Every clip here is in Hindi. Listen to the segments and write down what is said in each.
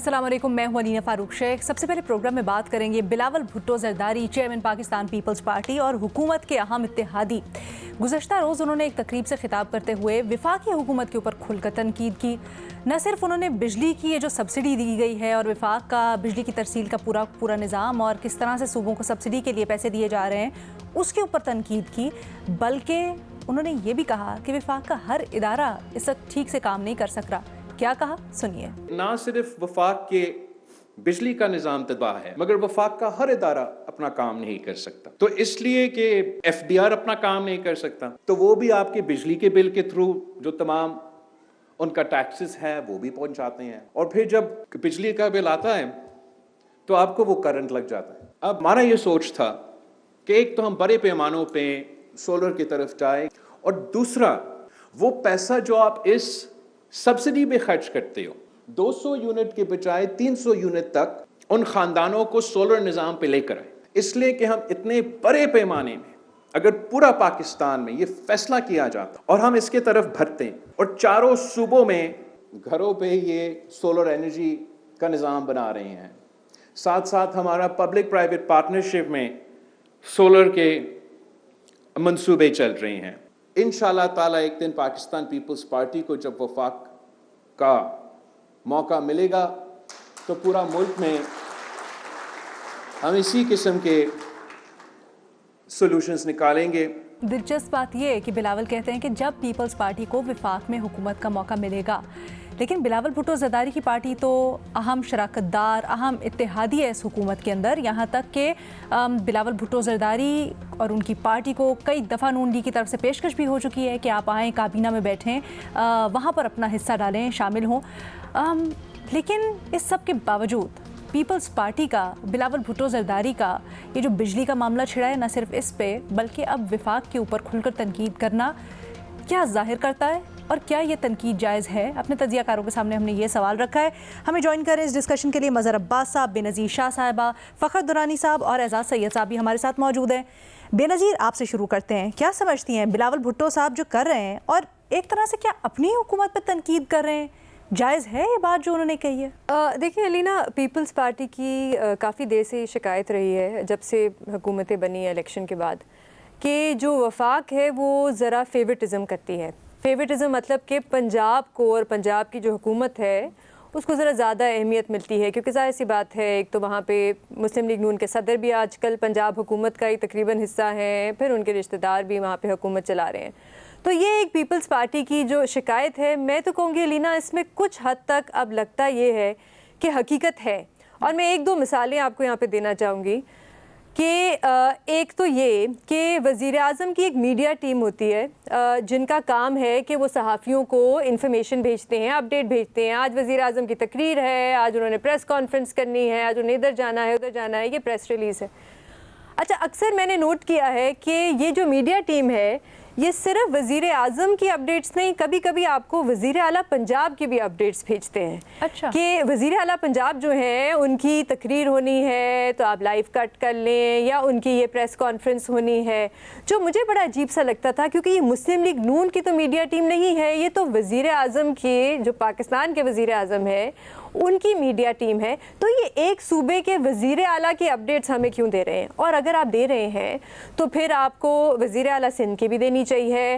अस्सलाम वालेकुम, मैं हूं अलीना फारूक शेख। सबसे पहले प्रोग्राम में बात करेंगे बिलावल भुट्टो जरदारी, चेयरमैन पाकिस्तान पीपल्स पार्टी और हुकूमत के अहम इत्तेहादी। गुज़श्ता रोज़ उन्होंने एक तकरीब से खिताब करते हुए वफाकी हुकूमत के ऊपर खुलकर तनकीद की। न सिर्फ उन्होंने बिजली की ये जो सब्सिडी दी गई है और वफाक का बिजली की तरसील का पूरा निज़ाम और किस तरह से सूबों को सब्सिडी के लिए पैसे दिए जा रहे हैं उसके ऊपर तनकीद की, बल्कि उन्होंने ये भी कहा कि वफाक का हर इदारा इस वक्त ठीक से काम नहीं कर सक रहा। क्या कहा, सुनिए। ना सिर्फ वफाक के बिजली का निज़ाम तबाह है, मगर वफाक का हर इदारा अपना काम नहीं कर सकता। तो इसलिए कि FDR अपना काम नहीं कर सकता, तो वो भी आपके बिजली के बिल के थ्रू जो तमाम उनका टैक्सेस है वो भी पहुंचाते हैं, और फिर जब बिजली का बिल आता है तो आपको वो करंट लग जाता है। अब हमारा ये सोच था कि एक तो हम बड़े पैमानों पे सोलर की तरफ जाए, और दूसरा वो पैसा जो आप इस सब्सिडी पे खर्च करते हो 200 यूनिट के बजाय 300 यूनिट तक उन खानदानों को सोलर निज़ाम पे लेकर आए। इसलिए कि हम इतने बड़े पैमाने में अगर पूरा पाकिस्तान में ये फैसला किया जाता और हम इसके तरफ भरते हैं और चारों सूबों में घरों पे ये सोलर एनर्जी का निज़ाम बना रहे हैं, साथ साथ हमारा पब्लिक प्राइवेट पार्टनरशिप में सोलर के मंसूबे चल रहे हैं। इंशाअल्लाह ताला एक दिन पाकिस्तान पीपल्स पार्टी को जब वफाक का मौका मिलेगा तो पूरा मुल्क में हम इसी किस्म के सॉल्यूशंस निकालेंगे। दिलचस्प बात यह है कि बिलावल कहते हैं कि जब पीपल्स पार्टी को वफाक में हुकूमत का मौका मिलेगा, लेकिन बिलावल भुट्टो जरदारी की पार्टी तो अहम शराकतदार, अहम इत्तेहादी है इस हुकूमत के अंदर। यहाँ तक कि बिलावल भुट्टो जरदारी और उनकी पार्टी को कई दफ़ा नून लीग की तरफ से पेशकश भी हो चुकी है कि आप आएँ, काबीना में बैठें, वहाँ पर अपना हिस्सा डालें, शामिल हों। लेकिन इस सब के बावजूद पीपल्स पार्टी का, बिलावल भुट्टो जरदारी का ये जो बिजली का मामला छिड़ा है, न सिर्फ इस पे बल्कि अब वफाक के ऊपर खुलकर तनकीद करना क्या जाहिर करता है और क्या ये तनकीद जायज़ है? अपने तजियाकारों के सामने हमने ये सवाल रखा है। हमें ज्वाइन करें इस डिस्कशन के लिए मज़हर अब्बास साहब, बेनज़ीर शाह साहिबा, फ़खर दुरानी साहब और एजाज सैयद साहब भी हमारे साथ मौजूद हैं। बेनज़ीर, आपसे शुरू करते हैं। क्या समझती हैं बिलावल भुट्टो साहब जो कर रहे हैं, और एक तरह से क्या अपनी हुकूमत पर तनकीद कर रहे हैं, जायज़ है ये बात जो उन्होंने कही है? देखिए अलीना, पीपल्स पार्टी की काफ़ी देर से शिकायत रही है जब से हुकूमतें बनी है इलेक्शन के बाद, कि जो वफाक है वो ज़रा फेवरेटिज़म करती है। फेवरेटिज़म मतलब कि पंजाब को और पंजाब की जो हुकूमत है उसको ज़रा ज़्यादा अहमियत मिलती है, क्योंकि ज़ाहिर सी बात है, एक तो वहाँ पे मुस्लिम लीग नून के सदर भी आजकल पंजाब हुकूमत का ही तकरीबन हिस्सा हैं, फिर उनके रिश्तेदार भी वहाँ पे हुकूमत चला रहे हैं। तो ये एक पीपल्स पार्टी की जो शिकायत है, मैं तो कहूँगी लीना, इसमें कुछ हद तक अब लगता ये है कि हकीकत है। और मैं एक दो मिसालें आपको यहाँ पे देना चाहूँगी कि एक तो ये कि वज़ीर-ए-आज़म की एक मीडिया टीम होती है जिनका काम है कि वो सहाफ़ियों को इन्फॉर्मेशन भेजते हैं, अपडेट भेजते हैं। आज वज़ीर-ए-आज़म की तकरीर है, आज उन्होंने प्रेस कॉन्फ्रेंस करनी है, आज उन्हें इधर जाना है, उधर जाना है, ये प्रेस रिलीज़ है। अच्छा, अक्सर मैंने नोट किया है कि ये जो मीडिया टीम है ये सिर्फ वज़ीर-ए-आज़म की अपडेट्स नहीं, कभी कभी आपको वज़ीर आला पंजाब की भी अपडेट्स भेजते हैं। अच्छा, कि वज़ीर आला पंजाब जो हैं उनकी तकरीर होनी है तो आप लाइव कट कर लें, या उनकी ये प्रेस कॉन्फ्रेंस होनी है, जो मुझे बड़ा अजीब सा लगता था, क्योंकि ये मुस्लिम लीग नून की तो मीडिया टीम नहीं है, ये तो वज़ीर-ए-आज़म की, जो पाकिस्तान के वज़ीर-ए-आज़म है, उनकी मीडिया टीम है। तो ये एक सूबे के वज़ीर आला की अपडेट्स हमें क्यों दे रहे हैं? और अगर आप दे रहे हैं तो फिर आपको वज़ीर आला सिंध की भी देनी चाहिए,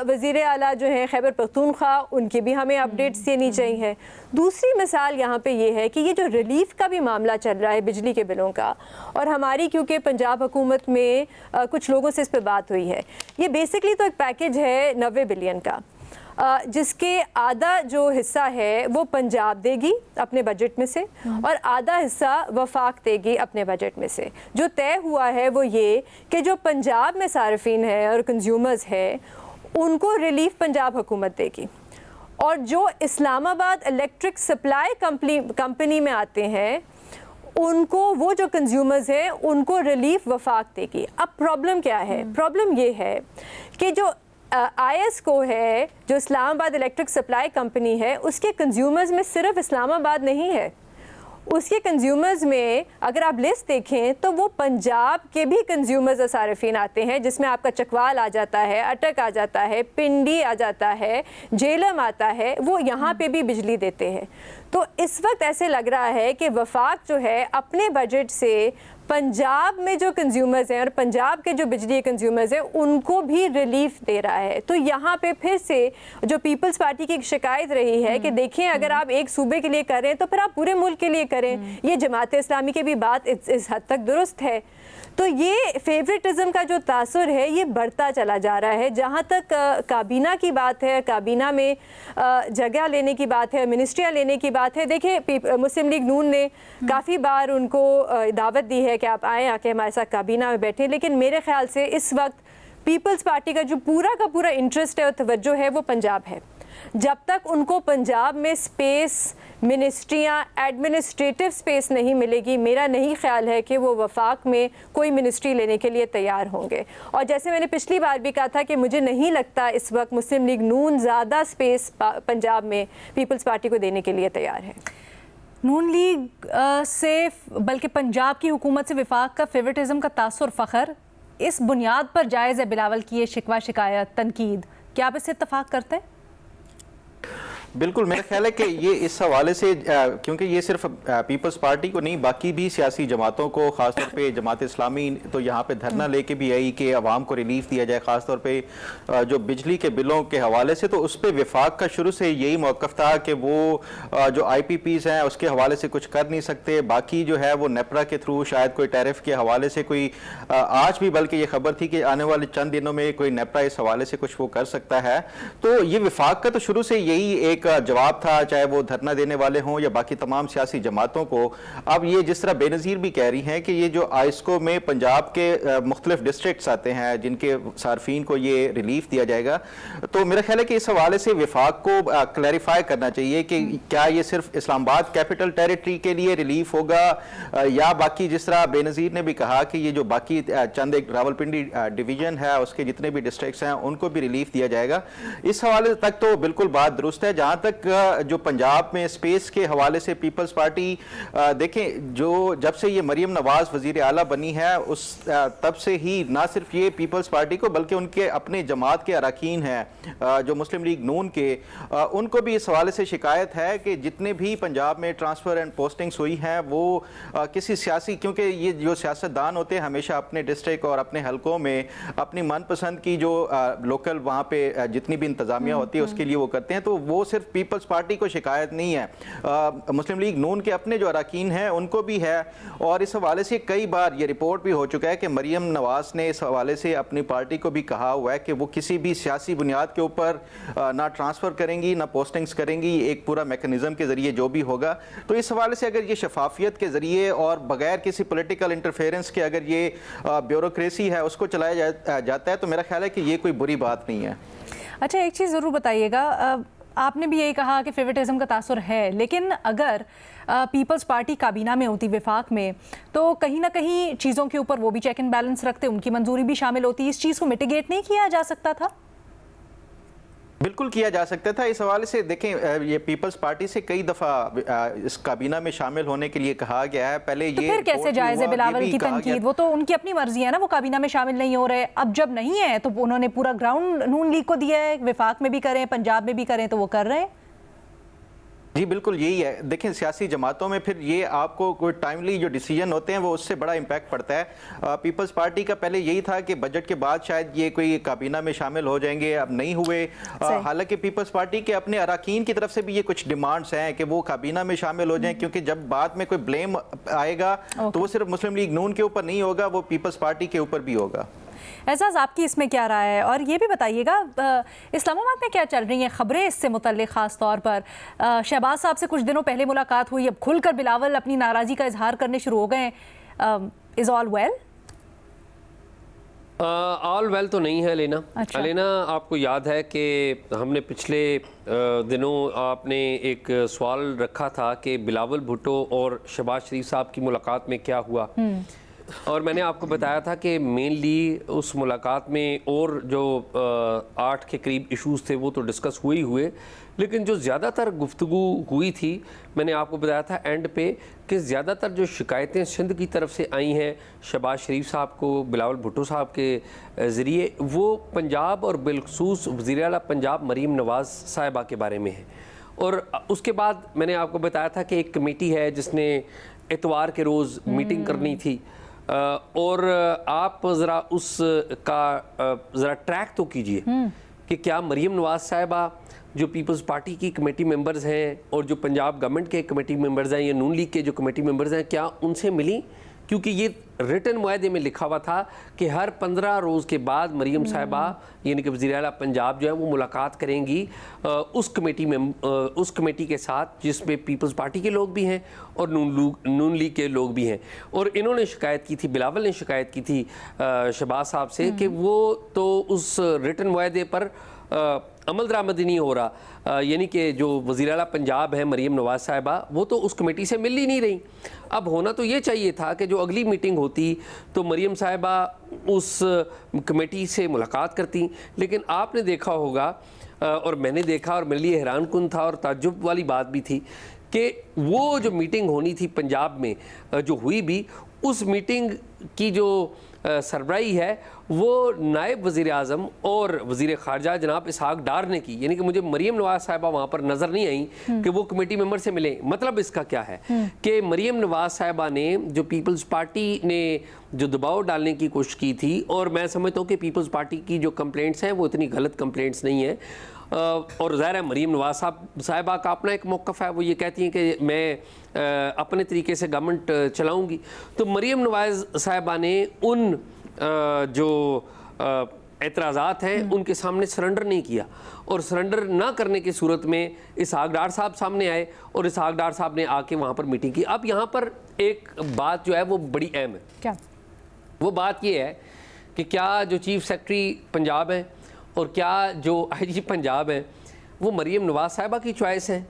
वज़ीर आला जो है खैबर पख्तूनख्वा, उनकी भी हमें अपडेट्स देनी चाहिए। दूसरी मिसाल यहाँ पे ये है कि ये जो रिलीफ का भी मामला चल रहा है बिजली के बिलों का, और हमारी क्योंकि पंजाब हुकूमत में कुछ लोगों से इस पर बात हुई है, ये बेसिकली तो एक पैकेज है 90 बिलियन का, जिसके आधा जो हिस्सा है वो पंजाब देगी अपने बजट में से और आधा हिस्सा वफाक देगी अपने बजट में से। जो तय हुआ है वो ये कि जो पंजाब में सार्फिन है और कंज्यूमर्स है उनको रिलीफ पंजाब हुकूमत देगी, और जो इस्लामाबाद इलेक्ट्रिक सप्लाई कंपनी में आते हैं उनको, वो जो कंज्यूमर्स हैं उनको रिलीफ वफाक देगी। अब प्रॉब्लम क्या है? प्रॉब्लम ये है कि जो IS को है, जो इस्लामाबाद इलेक्ट्रिक सप्लाई कंपनी है, उसके कंज्यूमर्स में सिर्फ इस्लामाबाद नहीं है, उसके कंज्यूमर्स में अगर आप लिस्ट देखें तो वो पंजाब के भी कंज्यूमर्स और सार्फिन आते हैं, जिसमें आपका चकवाल आ जाता है, अटक आ जाता है, पिंडी आ जाता है, जेलम आता है, वो यहाँ पे भी बिजली देते हैं। तो इस वक्त ऐसे लग रहा है कि वफाक जो है अपने बजट से पंजाब में जो कंज्यूमर्स हैं और पंजाब के जो बिजली कंज्यूमर्स हैं उनको भी रिलीफ दे रहा है। तो यहाँ पे फिर से जो पीपल्स पार्टी की एक शिकायत रही है कि देखें, अगर आप एक सूबे के लिए करें तो फिर आप पूरे मुल्क के लिए करें। ये जमात इस्लामी की भी बात इस हद तक दुरुस्त है। तो ये फेवरेटिज्म का जो तासुर है ये बढ़ता चला जा रहा है। जहाँ तक काबीना की बात है, काबीना में जगह लेने की बात है, मिनिस्ट्रियाँ लेने की बात है, देखिए मुस्लिम लीग नून ने काफ़ी बार उनको दावत दी है कि आप आएँ, आके हमारे साथ काबीना में बैठें, लेकिन मेरे ख्याल से इस वक्त पीपल्स पार्टी का जो पूरा का पूरा इंटरेस्ट है और तवज्जो है वो पंजाब है। जब तक उनको पंजाब में स्पेस, मिनिस्ट्रियाँ, एडमिनिस्ट्रेटिव स्पेस नहीं मिलेगी, मेरा नहीं ख्याल है कि वो वफाक में कोई मिनिस्ट्री लेने के लिए तैयार होंगे। और जैसे मैंने पिछली बार भी कहा था कि मुझे नहीं लगता इस वक्त मुस्लिम लीग नून ज़्यादा स्पेस पंजाब में पीपल्स पार्टी को देने के लिए तैयार है। नून लीग से बल्कि पंजाब की हुकूमत से वफाक का फेवरेटिज्म का तासुर फ़ख्र इस बुनियाद पर जायज़ है बिलावल की ये शिकवा, शिकायत, तनकीद, क्या आप इससे इत्तफाक करते हैं? बिल्कुल, मेरा ख्याल है कि ये इस हवाले से क्योंकि ये सिर्फ पीपल्स पार्टी को नहीं, बाकी भी सियासी जमातों को, ख़ासतौर पे जमात इस्लामी तो यहाँ पे धरना लेके भी आई कि अवाम को रिलीफ दिया जाए, ख़ासतौर पे जो बिजली के बिलों के हवाले से। तो उस पर वफाक का शुरू से यही मौक़िफ़ था कि वो जो IPPs हैं उसके हवाले से कुछ कर नहीं सकते, बाकी जो है वो नेपरा के थ्रू शायद कोई टैरिफ के हवाले से कोई आज भी बल्कि ये खबर थी कि आने वाले चंद दिनों में कोई नेपरा इस हवाले से कुछ वो कर सकता है। तो ये वफाक का तो शुरू से यही एक जवाब था, चाहे वो धरना देने वाले हों या बाकी तमाम सियासी जमातों को। अब ये जिस तरह बेनज़ीर भी कह रही हैं कि ये जो आइस्को में पंजाब के मुख्तलिफ डिस्ट्रिक्ट्स आते हैं जिनके सार्फिन को ये रिलीफ दिया जाएगा, तो मेरा ख्याल है कि इस हवाले से वफाक को क्लैरिफाई करना चाहिए कि क्या ये सिर्फ इस्लामाबाद कैपिटल टेरिटरी के लिए रिलीफ होगा या बाकी, जिस तरह बेनज़ीर ने भी कहा कि ये जो बाकी चंद एक रावलपिंडी डिवीजन है उसके जितने भी डिस्ट्रिक्ट्स हैं उनको भी रिलीफ दिया जाएगा। इस हवाले तक तो बिल्कुल बात दुरुस्त है। जहाँ तक जो पंजाब में स्पेस के हवाले से पीपल्स पार्टी, देखें जो जब से ये मरियम नवाज वजीर आला बनी है उस तब से ही ना सिर्फ ये पीपल्स पार्टी को बल्कि उनके अपने जमात के अरकान हैं जो मुस्लिम लीग नून के, उनको भी इस हवाले से शिकायत है कि जितने भी पंजाब में ट्रांसफ़र एंड पोस्टिंग्स हुई हैं वो किसी सियासी, क्योंकि ये जो सियासतदान होते हैं हमेशा अपने डिस्ट्रिक्ट और अपने हलकों में अपनी मनपसंद की जो लोकल वहाँ पे जितनी भी इंतज़ामिया होती है उसके लिए वो करते हैं। तो वो सिर्फ पीपल्स पार्टी को शिकायत नहीं है, मुस्लिम लीग नून के अपने जो अरकान हैं उनको भी है। और इस हवाले से कई बार ये रिपोर्ट भी हो चुका है कि मरियम नवाज ने इस हवाले से अपनी पार्टी को भी कहा हुआ है कि वो किसी भी सियासी बुनियाद के ऊपर ना ट्रांसफ़र करेंगी ना पोस्टिंग्स करेंगी, एक पूरा मैकेनिज़्म के ज़रिए जो भी होगा। तो इस हवाले से अगर ये शफाफियत के ज़रिए और बगैर किसी पॉलिटिकल इंटरफेरेंस के अगर ये ब्यूरोक्रेसी है उसको चलाया जाता है तो मेरा ख्याल है कि ये कोई बुरी बात नहीं है। अच्छा, एक चीज़ ज़रूर बताइएगा, आपने भी यही कहा कि फेवरेटिज्म का तासुर है, लेकिन अगर पीपल्स पार्टी काबीना में होती वफाक में तो कहीं ना कहीं चीज़ों के ऊपर वो भी चेक एंड बैलेंस रखते, उनकी मंजूरी भी शामिल होती, इस चीज़ को मिटिगेट नहीं किया जा सकता था? बिल्कुल किया जा सकता था। इस हवाले से देखें, ये पीपल्स पार्टी से कई दफ़ा इस काबीना में शामिल होने के लिए कहा गया है। पहले तो ये फिर कैसे जायज़ है बिलावल की तनकीद? वो तो उनकी अपनी मर्जी है ना, वो काबीना में शामिल नहीं हो रहे। अब जब नहीं है तो उन्होंने पूरा ग्राउंड नून लीग को दिया है, वफाक में भी करें पंजाब में भी करें तो वो कर रहे हैं। जी बिल्कुल यही है। देखें सियासी जमातों में फिर ये आपको कोई टाइमली जो डिसीजन होते हैं वो उससे बड़ा इम्पैक्ट पड़ता है। पीपल्स पार्टी का पहले यही था कि बजट के बाद शायद ये कोई काबीना में शामिल हो जाएंगे, अब नहीं हुए। हालांकि पीपल्स पार्टी के अपने अरकान की तरफ से भी ये कुछ डिमांड्स हैं कि वो काबीना में शामिल हो जाएं, क्योंकि जब बाद में कोई ब्लेम आएगा तो वो सिर्फ मुस्लिम लीग नून के ऊपर नहीं होगा, वो पीपल्स पार्टी के ऊपर भी होगा। एजाज़, आपकी इसमें क्या राय है? और ये भी बताइएगा इस्लामाबाद में क्या चल रही हैं खबरें इससे मुतल्लिक़? ख़ास तौर पर शहबाज साहब से कुछ दिनों पहले मुलाकात हुई, अब खुलकर बिलावल अपनी नाराज़गी का इजहार करने शुरू हो गए। Is all well? All well तो नहीं है लेना। अच्छा। लेना, आपको याद है कि हमने पिछले दिनों आपने एक सवाल रखा था कि बिलावल भुट्टो और शहबाज शरीफ साहब की मुलाकात में क्या हुआ। और मैंने आपको बताया था कि मेनली उस मुलाकात में और जो 8 के करीब इश्यूज़ थे वो तो डिस्कस हुए ही हुए, लेकिन जो ज़्यादातर गुफ्तगू हुई थी, मैंने आपको बताया था एंड पे कि ज़्यादातर जो शिकायतें सिंध की तरफ से आई हैं शहबाज शरीफ साहब को, बिलावल भुट्टो साहब के ज़रिए, वो पंजाब और बिलखसूस वज़ीर आला पंजाब मरीम नवाज़ साहिबा के बारे में है। और उसके बाद मैंने आपको बताया था कि एक कमेटी है जिसने इतवार के रोज़ मीटिंग करनी थी, और आप ज़रा उसका ज़रा ट्रैक तो कीजिए कि क्या मरीम नवाज़ साहिबा जो पीपल्स पार्टी की कमेटी मेंबर्स हैं और जो पंजाब गवर्नमेंट के कमेटी मेंबर्स हैं या नून लीग के जो कमेटी मेंबर्स हैं, क्या उनसे मिली? क्योंकि ये रिटन मुआहदे में लिखा हुआ था कि हर 15 रोज़ के बाद मरीम साहिबा यानी कि वज़ीर आला पंजाब जो है वो मुलाकात करेंगी उस कमेटी के साथ जिसमें पीपल्स पार्टी के लोग भी हैं और नून लीग के लोग भी हैं। और इन्होंने शिकायत की थी, बिलावल ने शिकायत की थी शहबाज साहब से कि वो तो उस रिटन मुआहदे पर अमल दरामद नहीं हो रहा, यानी कि जो वज़ीर आला पंजाब है मरीम नवाज़ साहिबा वो तो उस कमेटी से मिल ही नहीं रही। अब होना तो ये चाहिए था कि जो अगली मीटिंग होती तो मरीम साहिबा उस कमेटी से मुलाकात करती, लेकिन आपने देखा होगा और मैंने देखा और मेरे लिए हैरान कुन था और ताज्जुब वाली बात भी थी कि वो जो मीटिंग होनी थी पंजाब में जो हुई भी, उस मीटिंग की जो सरबराही है वो नायब वज़ीर आज़म और वज़ीर ख़ारजा जनाब इसहाक़ डार ने की, यानी कि मुझे मरीम नवाज़ साहिबा वहाँ पर नज़र नहीं आई कि वो कमेटी मेंबर से मिले। मतलब इसका क्या है कि मरीम नवाज़ साहिबा ने जो पीपल्स पार्टी ने जो दबाव डालने की कोशिश की थी, और मैं समझता हूँ कि पीपल्स पार्टी की जो कंप्लेंट्स हैं वो इतनी गलत कंप्लेंट्स नहीं है, और ज़ाहिर है मरीम नवाज़ साहिबा का अपना एक मौक़िफ़ है, वो ये कहती हैं कि मैं अपने तरीके से गवर्नमेंट चलाऊँगी। तो मरीम नवाज़ साहिबा ने उन जो एतराज़ात हैं उनके सामने सरेंडर नहीं किया, और सरेंडर ना करने की सूरत में इसहाक़ डार साहब सामने आए और इसहाक़ डार साहब ने आके वहाँ पर मीटिंग की। अब यहाँ पर एक बात जो है वो बड़ी अहम है। क्या वो बात ये है कि क्या जो चीफ सेक्रेटरी पंजाब हैं और क्या जो आईजी पंजाब हैं वो मरीम नवाज़ साहिबा की चॉइस है?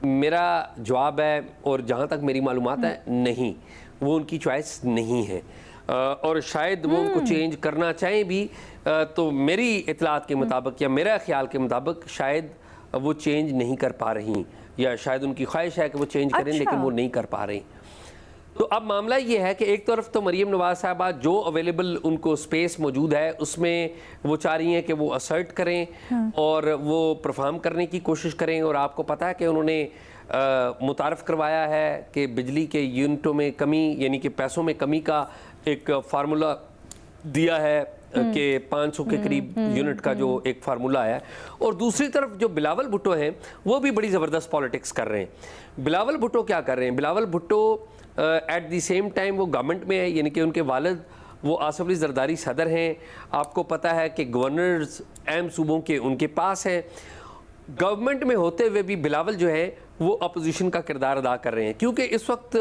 मेरा जवाब है, और जहाँ तक मेरी मालूमात है, नहीं, वो उनकी चॉइस नहीं है, और शायद वो उनको चेंज करना चाहें भी तो मेरी इतलात के मुताबिक या मेरा ख्याल के मुताबिक शायद वो चेंज नहीं कर पा रही, या शायद उनकी ख्वाहिश है कि वो चेंज करें लेकिन वो नहीं कर पा रही। तो अब मामला ये है कि एक तरफ तो मरीम नवाज़ साहिबा जो अवेलेबल उनको स्पेस मौजूद है उसमें वो चाह रही हैं कि वो असर्ट करें और वो परफॉर्म करने की कोशिश करें, और आपको पता है कि उन्होंने मुतारफ़ करवाया है कि बिजली के यूनिटों में कमी यानी कि पैसों में कमी का एक फार्मूला दिया है कि 500 के करीब यूनिट का जो एक फार्मूला है। और दूसरी तरफ जो बिलावल भुट्टो हैं वो भी बड़ी ज़बरदस्त पॉलिटिक्स कर रहे हैं। बिलावल भुट्टो क्या कर रहे हैं? Bilawal Bhutto at the same time वो गवर्नमेंट में है, यानी कि उनके वालिद वो आसिफ अली जरदारी सदर हैं। आपको पता है कि गवर्नर्स अहम सूबों के उनके पास हैं। गवर्नमेंट में होते हुए भी बिलावल जो है वो अपोजिशन का किरदार अदा कर रहे हैं, क्योंकि इस वक्त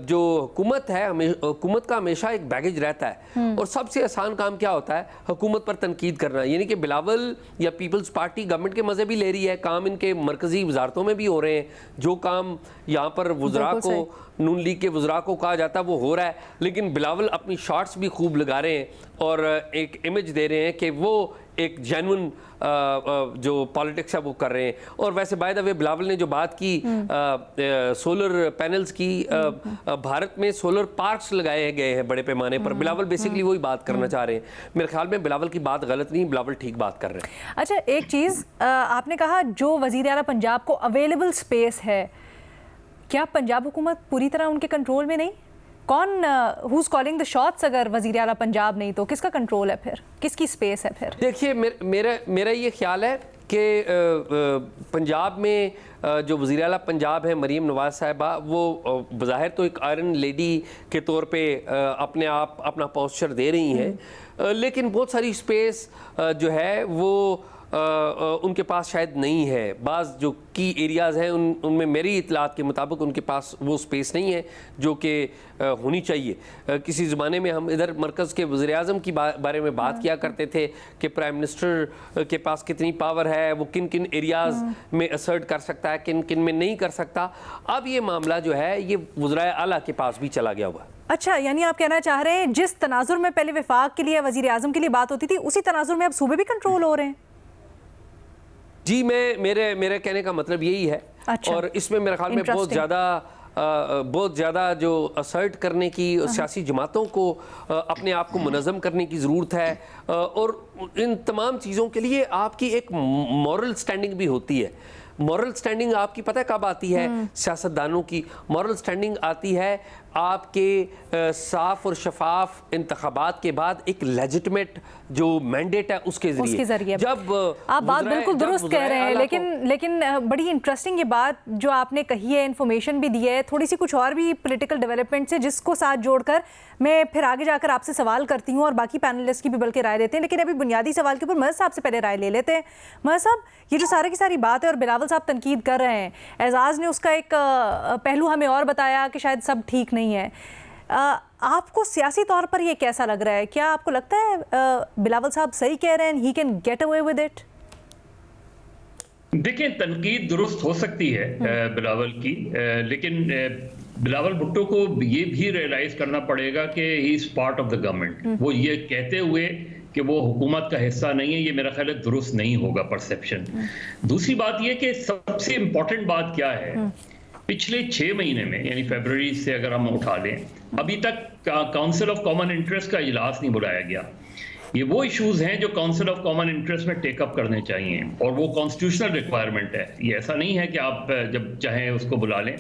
जो हुकूमत है हुकूमत का हमेशा एक बैगेज रहता है, और सबसे आसान काम क्या होता है? हुकूमत पर तनकीद करना। यानी कि बिलावल या पीपल्स पार्टी गवर्नमेंट के मज़े भी ले रही है, काम इनके मरकज़ी वजारतों में भी हो रहे हैं, जो काम यहाँ पर वज़रा को नून लीग के वज़रा को कहा जाता है वो हो रहा है, लेकिन बिलावल अपनी शॉट्स भी खूब लगा रहे हैं और एक इमेज दे रहे हैं कि वो एक जेन्युइन जो पॉलिटिक्स है वो कर रहे हैं। और वैसे बाय द वे बिलावल ने जो बात की सोलर पैनल्स की, भारत में सोलर पार्क्स लगाए गए हैं बड़े पैमाने पर, बिलावल बेसिकली वही बात करना चाह रहे हैं। मेरे ख्याल में बिलावल की बात गलत नहीं, बिलावल ठीक बात कर रहे हैं। अच्छा, एक चीज़ आपने कहा जो वज़ीर आला पंजाब को अवेलेबल स्पेस है, क्या पंजाब हुकूमत पूरी तरह उनके कंट्रोल में नहीं? कौन हुज़ कॉलिंग द शॉट्स? अगर वज़ीर आला पंजाब नहीं तो किसका कंट्रोल है फिर, किसकी स्पेस है फिर? देखिए, मेरा ये ख्याल है कि पंजाब में जो वज़ीर आला पंजाब है मरीम नवाज़ साहिबा, वो बज़ाहिर तो एक आयरन लेडी के तौर पे अपने आप अपना पोस्चर दे रही हैं, लेकिन बहुत सारी स्पेस जो है वो उनके पास शायद नहीं है। बाज़ जो की एरियाज़ हैं उनमें मेरी इतलात के मुताबिक उनके पास वो स्पेस नहीं है जो कि होनी चाहिए। किसी ज़माने में हम इधर मरकज़ के वज़ीर-ए-आज़म की बारे में बात किया करते थे कि प्राइम मिनिस्टर के पास कितनी पावर है, वो किन किन एरियाज़ में असर्ट कर सकता है, किन किन में नहीं कर सकता। अब ये मामला जो है ये वज़ीर आला के पास भी चला गया हुआ है। अच्छा, यानी आप कहना चाह रहे हैं जिस तनाजुर में पहले वफाक के लिए वज़ीर आज़म के लिए बात होती थी, उसी तनाजुर में अब सूबे भी कंट्रोल हो रहे हैं? जी, मेरे कहने का मतलब यही है। अच्छा, और इसमें मेरे ख्याल में बहुत ज़्यादा जो असर्ट करने की सियासी जमातों को अपने आप को मुनज़्ज़म करने की ज़रूरत है। और इन तमाम चीज़ों के लिए आपकी एक मॉरल स्टैंडिंग भी होती है। मॉरल स्टैंडिंग आपकी पता है कब आती है? सियासतदानों की मॉरल स्टैंडिंग आती है आपके साफ और शफाफ इंतखाबात के बाद एक लेजिटिमेट जो मैंडेट है उसके जरिए। जब आप बात बिल्कुल दुरुस्त कह रहे हैं, लेकिन बड़ी इंटरेस्टिंग ये बात जो आपने कही है, इन्फॉर्मेशन भी दी है, थोड़ी सी कुछ और भी पॉलिटिकल डेवलपमेंट से जिसको साथ जोड़कर मैं फिर आगे जाकर आपसे सवाल करती हूँ और बाकी पैनलिस्ट की भी बल्कि राय लेते हैं। लेकिन अभी बुनियादी सवाल के ऊपर महज साहब से पहले राय ले लेते हैं। महज साहब, ये जो सारी की सारी बात है और बिलावल साहब तनकीद कर रहे हैं, एजाज ने उसका एक पहलू हमें और बताया कि शायद सब ठीक नहीं है। आपको सियासी तौर पर ये कैसा लग रहा है? क्या आपको लगता है बिलावल साहब सही कह रहे हैं, he can get away with it? देखिए, तनकीद दुरुस्त हो सकती है बिलावल की, लेकिन बिलावल भुट्टो को ये भी रियलाइज करना पड़ेगा कि he is part of the government. वो ये कहते हुए कि वो हुकूमत का हिस्सा नहीं है, ये मेरा ख्याल है दुरुस्त नहीं होगा परसेप्शन। दूसरी बात ये कि सबसे इंपॉर्टेंट बात क्या है, पिछले 6 महीने में यानी फरवरी से अगर हम उठा लें, अभी तक काउंसिल ऑफ कॉमन इंटरेस्ट का इजलास नहीं बुलाया गया। ये वो इश्यूज हैं जो काउंसिल ऑफ कॉमन इंटरेस्ट में टेकअप करने चाहिए और वो कॉन्स्टिट्यूशनल रिक्वायरमेंट है। ये ऐसा नहीं है कि आप जब चाहें उसको बुला लें,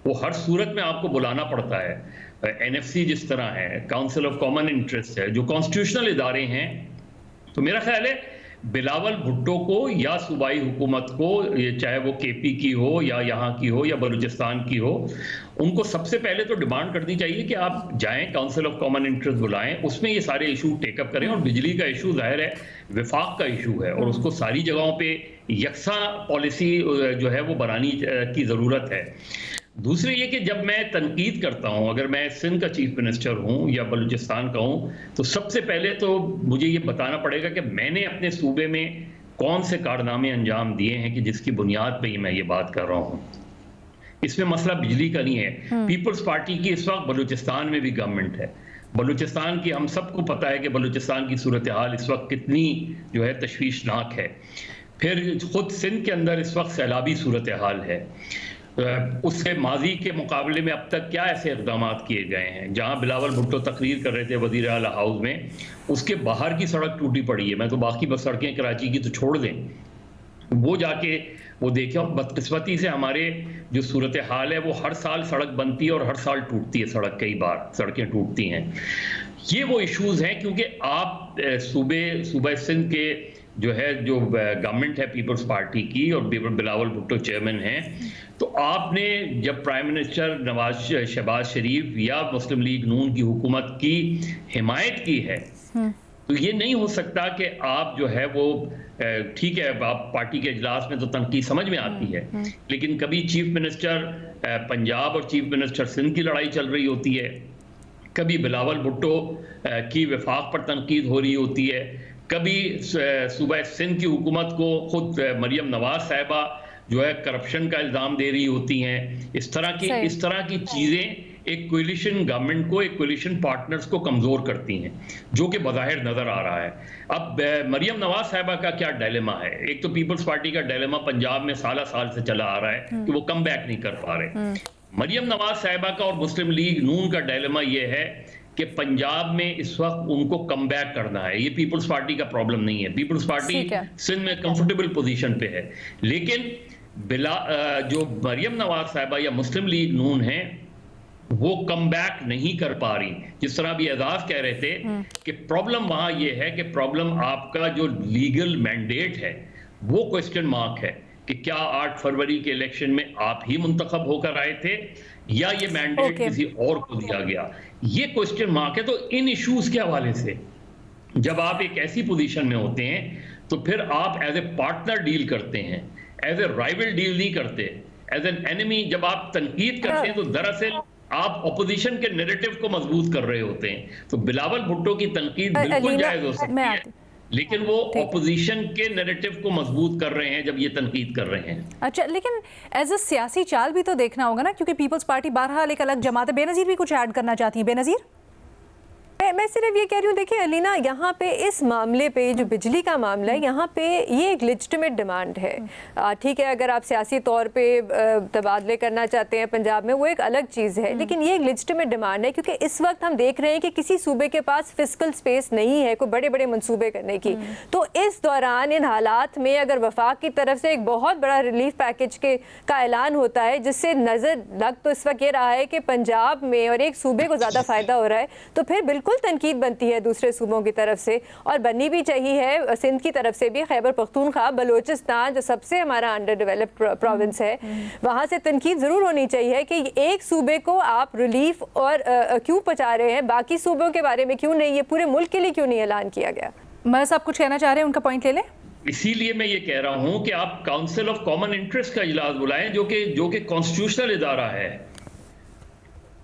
वो हर सूरत में आपको बुलाना पड़ता है। एनएफसी जिस तरह है, काउंसिल ऑफ कॉमन इंटरेस्ट है, जो कॉन्स्टिट्यूशनल इदारे हैं। तो मेरा ख्याल है बिलावल भुट्टो को या सूबाई हुकूमत को, ये चाहे वो केपी की हो या यहाँ की हो या बलूचिस्तान की हो, उनको सबसे पहले तो डिमांड करनी चाहिए कि आप जाएं, काउंसिल ऑफ कॉमन इंटरेस्ट बुलाएं, उसमें ये सारे इशू टेकअप करें। और बिजली का इशू जाहिर है विफाक का इशू है और उसको सारी जगहों पे यकसा पॉलिसी जो है वो बनानी की ज़रूरत है। दूसरे ये कि जब मैं तनकीद करता हूँ, अगर मैं सिंध का चीफ मिनिस्टर हूँ या बलूचिस्तान का हूँ, तो सबसे पहले तो मुझे ये बताना पड़ेगा कि मैंने अपने सूबे में कौन से कारनामे अंजाम दिए हैं कि जिसकी बुनियाद पे ही मैं ये बात कर रहा हूँ। इसमें मसला बिजली का नहीं है। पीपल्स पार्टी की इस वक्त बलूचिस्तान में भी गवर्नमेंट है। बलूचिस्तान की हम सबको पता है कि बलूचिस्तान की सूरत हाल इस वक्त कितनी जो है तशवीशनाक है। फिर खुद सिंध के अंदर इस वक्त सैलाबी सूरत हाल है। उससे माजी के मुकाबले में अब तक क्या ऐसे इक़दाम किए गए हैं? जहां बिलावल भुट्टो तकरीर कर रहे थे वज़ीर आला हाउस में, उसके बाहर की सड़क टूटी पड़ी है। मैं तो बाकी बस सड़कें कराची की तो छोड़ दें, वो जाके वो देखें। और बदकिस्मती से हमारे जो सूरत हाल है वो हर साल सड़क बनती है और हर साल टूटती है सड़क, कई बार सड़कें टूटती हैं। ये वो इशूज़ हैं क्योंकि आप सूबे सिंध के जो गवर्नमेंट है पीपल्स पार्टी की और बिलावल भुट्टो चेयरमैन हैं, तो आपने जब प्राइम मिनिस्टर शहबाज शरीफ या मुस्लिम लीग नून की हुकूमत की हिमायत की है, तो ये नहीं हो सकता कि आप जो है वो ठीक है, आप पार्टी के इजलास में तो तनकीद समझ में आती है, लेकिन कभी चीफ मिनिस्टर पंजाब और चीफ मिनिस्टर सिंध की लड़ाई चल रही होती है, कभी बिलावल भुट्टो की वफाक पर तनकीद हो रही होती है, कभी सूबा सिंध की हुकूमत को खुद मरियम नवाज साहिबा जो है करप्शन का इल्ज़ाम दे रही होती हैं। इस तरह की चीज़ें एक कोलिशन गवर्नमेंट को, एक कोलिशन पार्टनर्स को कमज़ोर करती हैं, जो कि बज़ाहिर नज़र आ रहा है। अब मरियम नवाज साहिबा का क्या डायलेमा है? एक तो पीपल्स पार्टी का डायलेमा पंजाब में साल से चला आ रहा है कि वो कम बैक नहीं कर पा रहे। मरियम नवाज साहिबा का और मुस्लिम लीग नून का डायलेमा ये है कि पंजाब में इस वक्त उनको कम बैक करना है। ये पीपल्स पार्टी का प्रॉब्लम नहीं है। पीपल्स पार्टी सिंध में कंफर्टेबल पोजीशन पे है, लेकिन जो मरियम नवाज साहिबा या मुस्लिम लीग नून है वो कम बैक नहीं कर पा रही। जिस तरह अभी एजाज कह रहे थे कि प्रॉब्लम वहां ये है कि प्रॉब्लम आपका जो लीगल मैंडेट है वो क्वेश्चन मार्क है कि क्या 8 फरवरी के इलेक्शन में आप ही मुंतखब होकर आए थे या ये मैंडेट किसी और को दिया गया, ये क्वेश्चन मार्क है। तो इन इश्यूज के हवाले से जब आप एक ऐसी पोजीशन में होते हैं तो फिर आप एज ए पार्टनर डील करते हैं, एज ए राइवल डील नहीं करते, एज एन एनिमी। जब आप तनकीद करते हैं तो दरअसल आप ऑपोजिशन के नैरेटिव को मजबूत कर रहे होते हैं। तो बिलावल भुट्टो की तनकीद बिल्कुल जायज हो सकती है, लेकिन वो ऑपोजिशन के नैरेटिव को मजबूत कर रहे हैं जब ये तनकीद कर रहे हैं। अच्छा, लेकिन एज अ सियासी चाल भी तो देखना होगा ना, क्योंकि पीपल्स पार्टी बहरहाल एक अलग जमात है। बेनज़ीर भी कुछ ऐड करना चाहती हैं? बेनज़ीर, मैं सिर्फ ये कह रही हूँ, देखिए अलीना, यहाँ पे इस मामले पे जो बिजली का मामला है, यहाँ पे ये एक लेजिटिमेट डिमांड है। ठीक है, अगर आप सियासी तौर पे तबादले करना चाहते हैं पंजाब में, वो एक अलग चीज़ है, लेकिन ये एक लेजिटिमेट डिमांड है क्योंकि इस वक्त हम देख रहे हैं कि किसी सूबे के पास फिस्कल स्पेस नहीं है कोई बड़े बड़े मंसूबे करने की। तो इस दौरान इन हालात में अगर वफाक की तरफ से एक बहुत बड़ा रिलीफ पैकेज का ऐलान होता है, जिससे नज़र लग तो इस वक्त ये रहा है कि पंजाब में और एक सूबे को ज़्यादा फ़ायदा हो रहा है, तो फिर बिल्कुल तनकीद बनती है दूसरे सूबों की तरफ से, और बननी भी चाहिए है। सिंध की तरफ से भी, खैबर पख्तूनख्वा, बलोचिस्तान जो सबसे हमारा अंडर डेवलप्ड प्रोविंस है, वहाँ से तनकीद ज़रूर होनी चाहिए कि एक सूबे को आप रिलीफ और क्यों पहुँचा रहे हैं, बाकी सूबों के बारे में क्यों नहीं, ये पूरे मुल्क के लिए क्यों नहीं ऐलान किया गया। मैं साहब कुछ कहना चाह रहे हैं, उनका पॉइंट ले लें। इसीलिए मैं ये कह रहा हूं कि आप काउंसिल ऑफ कॉमन इंटरेस्ट का इजलास बुलाएं, जो कि कॉन्स्टिट्यूशनल इदारा है,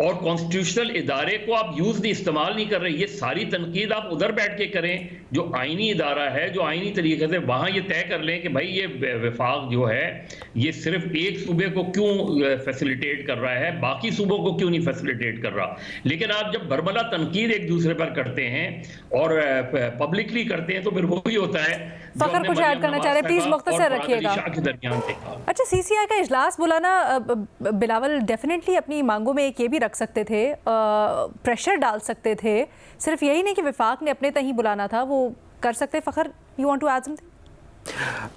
और कॉन्स्टिट्यूशनल इदारे को आप यूज नहीं, इस्तेमाल नहीं कर रहे। ये सारी तनकीद आप उधर बैठ के करें, जो आईनी इदारा है, जो आईनी तरीके से वहां ये तय कर लें कि भाई ये वफाक जो है ये सिर्फ एक सूबे को क्यों फैसिलिटेट कर रहा है, बाकी सूबों को क्यों नहीं फैसिलिटेट कर रहा। लेकिन आप जब बरमला तनकीद एक दूसरे पर करते हैं और पब्लिकली करते हैं, तो फिर वही होता है। फखर कुछ ऐड करना चाह रहे हैं, प्लीज मुख्तसर रखिएगा। अच्छा, सीसीआई का इजलास बुलाना, बिलावल डेफिनेटली अपनी मांगों में एक ये भी रख सकते थे, प्रेशर डाल सकते थे, सिर्फ यही नहीं कि विफाक ने अपने तक ही बुलाना था, वो कर सकते। Fakhar, you want to add something?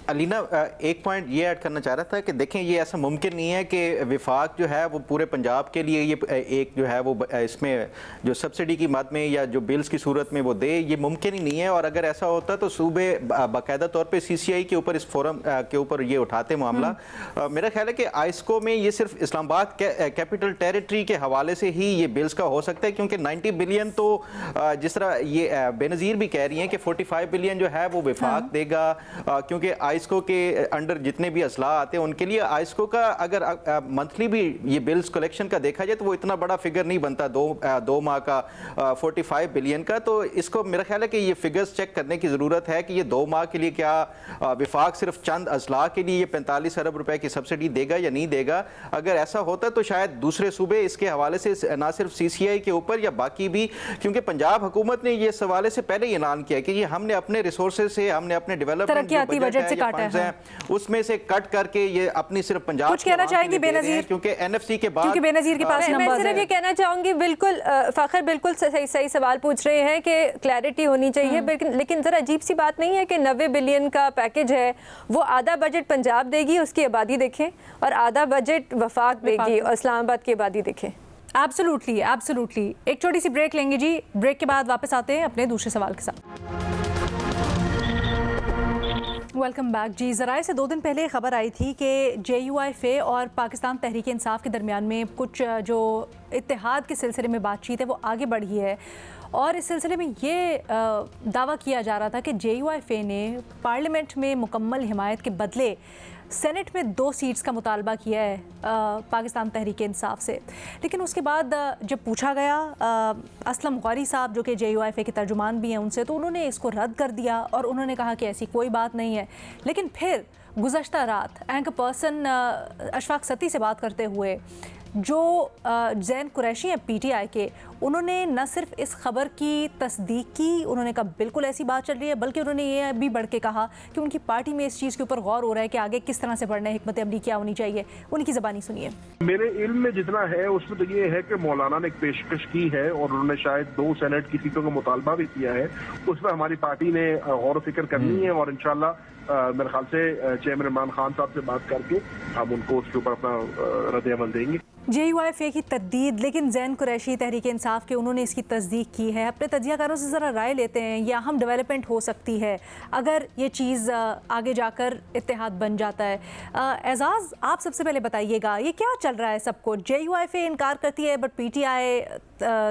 Alina, एक पॉइंट ये ऐड करना चाह रहा था कि देखें, ये ऐसा मुमकिन नहीं है कि विफाक जो है वो पूरे पंजाब के लिए ये एक जो है वो इसमें जो सब्सिडी की मद में या जो बिल्स की सूरत में वो दे, ये मुमकिन ही नहीं है। और अगर ऐसा होता तो सूबे बाकायदा तौर पे सीसीआई के ऊपर, इस फोरम के ऊपर ये उठाते मामला। मेरा ख्याल है कि आइस्को में ये सिर्फ इस्लामाबाद कैपिटल टेरिटरी के हवाले से ही ये बिल्स का हो सकता है, क्योंकि 90 बिलियन तो जिस तरह ये बेनज़ीर भी कह रही हैं कि 45 बिलियन जो है वो विफाक देगा, क्योंकि आइस्को के अंडर जितने भी असला आते हैं उनके लिए आइस्को का अगर मंथली भी ये बिल्स कलेक्शन का देखा जाए तो वो इतना बड़ा फिगर नहीं बनता, दो माह का 45 बिलियन का। तो इसको मेरा ख्याल है कि ये फिगर्स चेक करने की ज़रूरत है कि ये 2 माह के लिए क्या विफाक सिर्फ चंद असला के लिए ये 45 अरब रुपए की सब्सिडी देगा या नहीं देगा। अगर ऐसा होता तो शायद दूसरे सूबे इसके हवाले से ना सिर्फ सीसीआई के ऊपर या बाकी भी, क्योंकि पंजाब हुकूमत ने ये इस हवाले से पहले ही ऐलान किया कि ये हमने अपने रिसोर्सेज से, हमने अपने डेवलपमेंट बजट से काटा है, उसमें से कट करके ये अपनी सिर्फ पंजाब। कुछ कहना चाहेंगे बेनज़ीर? क्योंकि एनएफसी के बाद, क्योंकि बेनज़ीर के पास मैं सिर्फ ये कहना चाहूंगी, बिल्कुल फखर बिल्कुल सही सवाल पूछ रहे हैं कि क्लैरिटी होनी चाहिए, लेकिन जरा अजीब सी बात नहीं है कि 90 बिलियन का पैकेज है, वो आधा बजट पंजाब देगी, उसकी आबादी देखें, और आधा बजट वफाक देगी और इस्लामाबाद की आबादी देखें। Absolutely, absolutely. एक छोटी सी ब्रेक लेंगे जी, ब्रेक के बाद वापस आते हैं अपने दूसरे सवाल के साथ। वेलकम बैक जी। ज़राए से 2 दिन पहले खबर आई थी कि JUIFA और पाकिस्तान तहरीक इंसाफ के दरमियान में कुछ जो इत्तेहाद के सिलसिले में बातचीत है वो आगे बढ़ी है, और इस सिलसिले में ये दावा किया जा रहा था कि JUIFA ने पार्लियामेंट में मुकम्मल हिमायत के बदले सेनेट में 2 सीट्स का मुतालबा किया है पाकिस्तान तहरीक इंसाफ से। लेकिन उसके बाद जब पूछा गया असलम गौरी साहब जो कि JUIFA के तर्जुमान भी हैं उनसे, तो उन्होंने इसको रद्द कर दिया और उन्होंने कहा कि ऐसी कोई बात नहीं है। लेकिन फिर गुज़श्ता रात एंकर पर्सन अशफाक सती से बात करते हुए जो ज़ैन कुरैशी हैं PTI के, उन्होंने न सिर्फ इस खबर की तस्दीक की, उन्होंने कहा बिल्कुल ऐसी बात चल रही है, बल्कि उन्होंने ये भी बढ़ के कहा कि उनकी पार्टी में इस चीज़ के ऊपर गौर हो रहा है कि आगे किस तरह से बढ़ना है, हिकमत अमली क्या होनी चाहिए। उनकी ज़बानी सुनिए। मेरे इल्म में जितना है उसमें तो ये है कि मौलाना ने एक पेशकश की है और उन्होंने शायद 2 सेनेट की सीटों का मुतालबा भी किया है, उस पर हमारी पार्टी ने गौर फिक्र करनी है, और इंशाल्लाह मेरे ख्याल से चेयरमैन इमरान खान साहब से बात करके हम उनको उसके ऊपर अपना रद्द अमल देंगे। JUIFA की तरदीद, लेकिन ज़ैन कुरैशी तहरीक इंसाफ इंसाफ के, उन्होंने इसकी तस्दीक की है। अपने तजियाकारों से ज़रा राय लेते हैं, ये अहम डेवलपमेंट हो सकती है अगर ये चीज़ आगे जाकर इत्तेहाद बन जाता है। एजाज़, आप सबसे पहले बताइएगा ये क्या चल रहा है सब कुछ? JUIF इनकार करती है बट PTI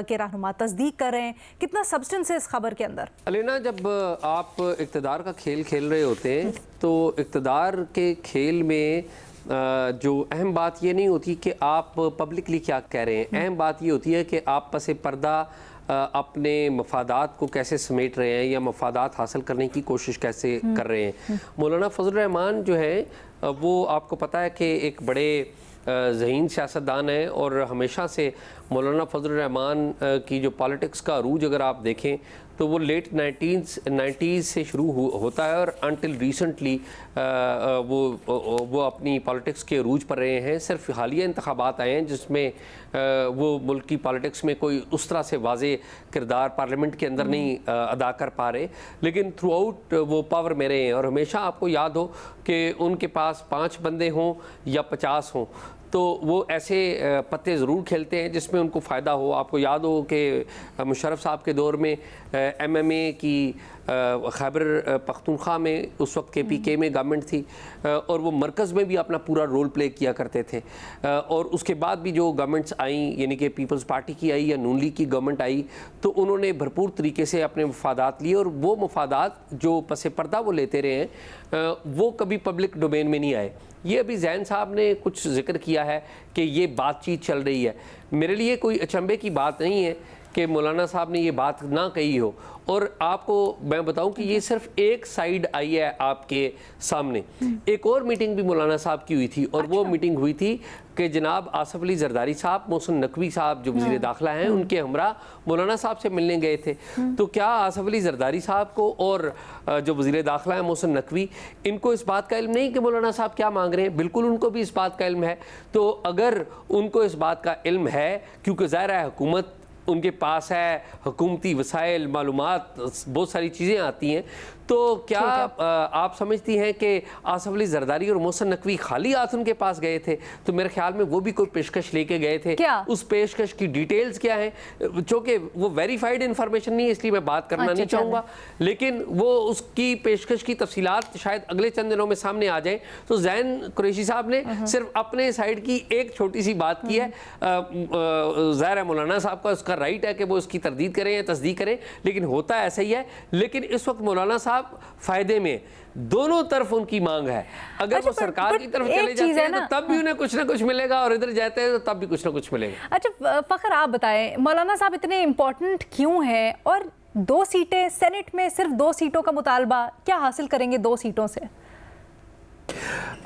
के रहनुमा तस्दीक कर रहे हैं। कितना सब्सटेंस है इस खबर के अंदर? अलीना, जब आप इक़्तिदार का खेल खेल रहे होते हैं तो इक़्तिदार के खेल में जो अहम बात ये नहीं होती कि आप पब्लिकली क्या कह रहे हैं, अहम बात ये होती है कि आप पसे पर्दा अपने मफादात को कैसे समेट रहे हैं या मफादात हासिल करने की कोशिश कैसे कर रहे हैं। मौलाना फजल रहमान जो है वो आपको पता है कि एक बड़े ज़हीन सियासतदान है और हमेशा से मौलाना फजल रहमान की जो पॉलिटिक्स का अरूज अगर आप देखें तो वो लेट 1990s से शुरू होता है और अनटिल रिसेंटली वो अपनी पॉलिटिक्स के अरूज पर रहे हैं। सिर्फ हालिया इंतखाबात आए हैं जिसमें वो मुल्क की पॉलिटिक्स में कोई उस तरह से वाज़े किरदार पार्लियामेंट के अंदर नहीं अदा कर पा रहे, लेकिन थ्रू आउट वो पावर में रहे हैं। और हमेशा आपको याद हो कि उनके पास 5 बंदे हों या 50 हों तो वो ऐसे पत्ते ज़रूर खेलते हैं जिसमें उनको फ़ायदा हो। आपको याद हो कि मुशर्रफ साहब के दौर में MMA की खैबर पख्तूनख्वा में उस वक्त KPK में गवर्नमेंट थी और वो मरकज़ में भी अपना पूरा रोल प्ले किया करते थे। और उसके बाद भी जो गवर्नमेंट्स आई, यानी कि पीपल्स पार्टी की आई या नून लीग की गवर्नमेंट आई, तो उन्होंने भरपूर तरीके से अपने मफादात लिए और वो मफादात जो पसे पर्दा वो लेते रहे हैं वो कभी पब्लिक डोमेन में नहीं आए। ये अभी जैन साहब ने कुछ जिक्र किया है कि ये बातचीत चल रही है। मेरे लिए कोई अचंभे की बात नहीं है कि मौलाना साहब ने ये बात ना कही हो। और आपको मैं बताऊं कि ये सिर्फ एक साइड आई है आपके सामने। एक और मीटिंग भी मौलाना साहब की हुई थी और वो मीटिंग हुई थी कि जनाब आसफ अली जरदारी साहब, मोहसिन नकवी साहब जो वज़ीर दाखिला हैं, उनके हमरा मौलाना साहब से मिलने गए थे। तो क्या आसफ अली जरदारी साहब को और जो वज़ीर दाखिला हैं मोहसिन नकवी, इनको इस बात का इल्म नहीं कि मौलाना साहब क्या मांग रहे हैं? बिल्कुल उनको भी इस बात का इल्म है। तो अगर उनको इस बात का इल्म है, क्योंकि ज़ाहिर है हुकूमत उनके पास है, हुकूमती वसाइल, मालूमात, बहुत सारी चीज़ें आती हैं, तो क्या आप समझती हैं कि आसफ अली जरदारी और मोहसिन नकवी खाली हाथ उनके पास गए थे? तो मेरे ख्याल में वो भी कोई पेशकश लेके गए थे। क्या? उस पेशकश की डिटेल्स क्या हैं? चूँकि वो वेरीफाइड इंफॉर्मेशन नहीं है इसलिए मैं बात करना नहीं चाहूँगा, लेकिन वो उसकी पेशकश की तफसीलात शायद अगले चंद दिनों में सामने आ जाए। तो जैन कुरैशी साहब ने सिर्फ अपने साइड की एक छोटी सी बात की है। ज़ाहिर है मौलाना साहब का उसका राइट है कि वो उसकी तरदीद करें या तस्दीक करें, लेकिन होता ऐसा ही है। लेकिन इस वक्त मौलाना साहब फायदे में, दोनों तरफ उनकी मांग है। अगर वो सरकार की तरफ चले जाते हैं तो तब भी उन्हें कुछ ना कुछ मिलेगा और इधर जाते हैं तो तब भी कुछ ना कुछ मिलेगा। अच्छा फखर, आप बताएं मौलाना साहब इतने इम्पोर्टेंट क्यों हैं और 2 सीटें सेनेट में, सिर्फ 2 सीटों का मुतालबा, क्या हासिल करेंगे 2 सीटों से?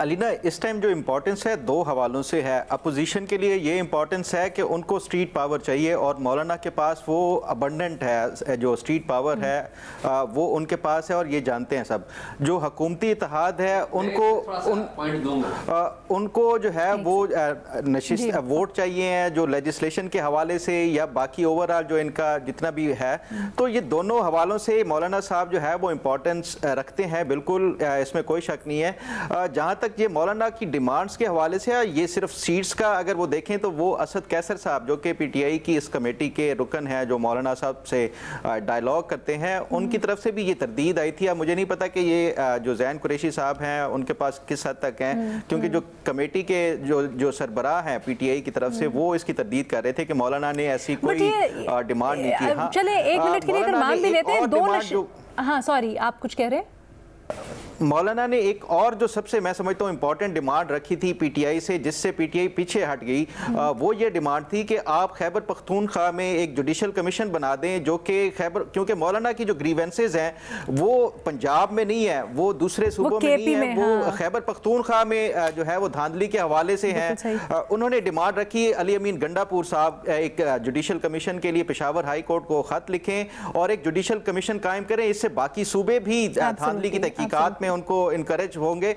अलीना, इस टाइम जो इम्पोर्टेंस है 2 हवालों से है। अपोजिशन के लिए ये इम्पोर्टेंस है कि उनको स्ट्रीट पावर चाहिए और मौलाना के पास वो अबंडेंट है, जो स्ट्रीट पावर है वो उनके पास है और ये जानते हैं सब। जो हुकूमती इत्तेहाद है उनको जो है वो नशिस्त वोट चाहिए हैं, जो लेजिस्लेशन के हवाले से या बाकी ओवरऑल जो इनका जितना भी है, तो ये दोनों हवालों से मौलाना साहब जो है वो इम्पोर्टेंस रखते हैं, बिल्कुल इसमें कोई शक नहीं है। जहाँ तक ये मौलाना की डिमांड्स के हवाले से है, ये सिर्फ सीट्स का अगर वो देखें तो वो असद कैसर साहब जो कि PTI की इस कमेटी के रुकन हैं, जो मौलाना साहब से डायलॉग करते हैं, उनकी तरफ से भी ये तरदीद आई थी। अब मुझे नहीं पता कि ये जो जैन कुरैशी साहब हैं उनके पास किस हद तक हैं, क्योंकि जो कमेटी के जो सरबराह हैं PTI की तरफ से वो इसकी तरदीद कर रहे थे कि मौलाना ने ऐसी कोई डिमांड नहीं की। हाँ, चले 1 मिनट के लिए अगर मांग भी लेते हैं 2 हाँ सॉरी, आप कुछ कह रहे हैं? मौलाना ने एक और जो सबसे मैं समझता हूँ इंपॉर्टेंट डिमांड रखी थी PTI से, जिससे PTI पीछे हट गई, वो ये डिमांड थी कि आप खैबर पख्तूनख्वा में एक जुडिशल कमीशन बना दें जो कि खैबर, क्योंकि मौलाना की जो ग्रीवेंसेज हैं वो पंजाब में नहीं है, वो दूसरे सूबों में नहीं है, वो खैबर पख्तूनख्वा में जो है वो धांधली के हवाले से हैं। उन्होंने डिमांड रखी अली अमीन गंडापुर साहब एक जुडिशल कमीशन के लिए पेशावर हाई कोर्ट को खत लिखें और एक जुडिशल कमीशन कायम करें, इससे बाकी सूबे भी धांधली की तहकीकात में उनको इनकरेज होंगे।